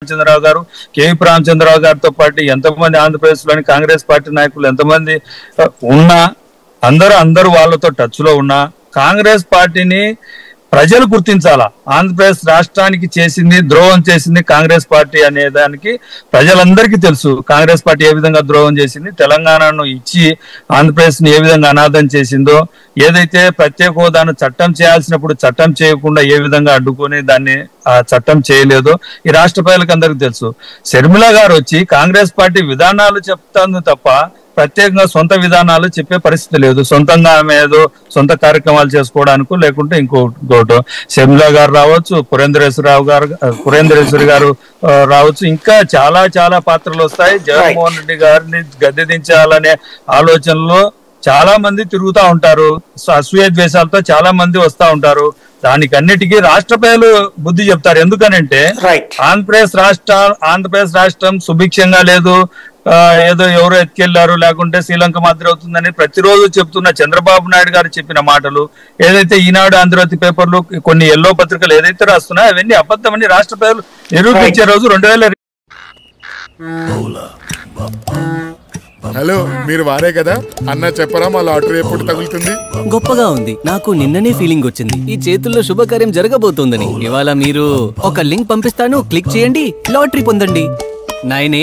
రామచంద్రరావు గారు, కేవీ రామచంద్రరావు గారితో పాటు ఎంతమంది ఆంధ్రప్రదేశ్ లోని కాంగ్రెస్ పార్టీ నాయకులు ఎంతమంది ఉన్నా, అందరూ వాళ్ళతో టచ్ లో ఉన్నా కాంగ్రెస్ పార్టీని ప్రజలు గుర్తించాలా. ఆంధ్రప్రదేశ్ రాష్ట్రానికి చేసింది ద్రోహం చేసింది కాంగ్రెస్ పార్టీ అనే దానికి ప్రజలందరికీ తెలుసు. కాంగ్రెస్ పార్టీ ఏ విధంగా ద్రోహం చేసింది, తెలంగాణను ఇచ్చి ఆంధ్రప్రదేశ్ ని ఏ విధంగా అనాథం చేసిందో, ఏదైతే ప్రత్యేక హోదాను చట్టం చేయాల్సినప్పుడు చట్టం చేయకుండా ఏ విధంగా అడ్డుకొని దాన్ని ఆ చట్టం చేయలేదో ఈ రాష్ట్ర ప్రజలకు అందరికీ తెలుసు. షర్మిల గారు వచ్చి కాంగ్రెస్ పార్టీ విధానాలు చెప్తాను తప్ప ప్రత్యేకంగా సొంత విధానాలు చెప్పే పరిస్థితి లేదు. సొంతంగా ఆమె ఏదో సొంత కార్యక్రమాలు చేసుకోవడానికో లేకుంటే ఇంకోటో. షర్మిల గారు రావచ్చు, పురేంద్రేశ్వరి గారు రావచ్చు, ఇంకా చాలా చాలా పాత్రలు వస్తాయి. జగన్మోహన్ రెడ్డి గారిని గద్దె దించాలనే ఆలోచనలో చాలా మంది తిరుగుతూ ఉంటారు. అసూయ ద్వేషాలతో చాలా మంది వస్తూ ఉంటారు. దానికన్నిటికీ రాష్ట్ర ప్రజలు బుద్ధి చెప్తారు. ఎందుకనంటే ఆంధ్రప్రదేశ్ రాష్ట్రం సుభిక్షంగా లేదు, ఏదో ఎవరో ఎత్తుకెళ్లారు లేకుంటే శ్రీలంక మాదిరి అవుతుందని ప్రతిరోజు చెప్తున్న చంద్రబాబు నాయుడు గారు చెప్పిన మాటలు, ఏదైతే ఈనాడు ఆంధ్రజ్యోతి పేపర్లు కొన్ని ఎల్లో పత్రికలు ఏదైతే రాస్తున్నాయో అవన్నీ అబద్ధమని రాష్ట్ర ప్రజలు నిరూపించే రోజు 2000. హలో, మీరు వారే కదా అన్న, చెప్పరా మా లాటరీ ఎప్పుడు తగులుతుంది? గొప్పగా ఉంది. నాకు నిన్ననే ఫీలింగ్ వచ్చింది ఈ చేతుల్లో శుభకార్యం జరగబోతోందని. ఇవాళ మీరు ఒక లింక్ పంపిస్తాను, క్లిక్ చేయండి, లాటరీ పొందండి. 9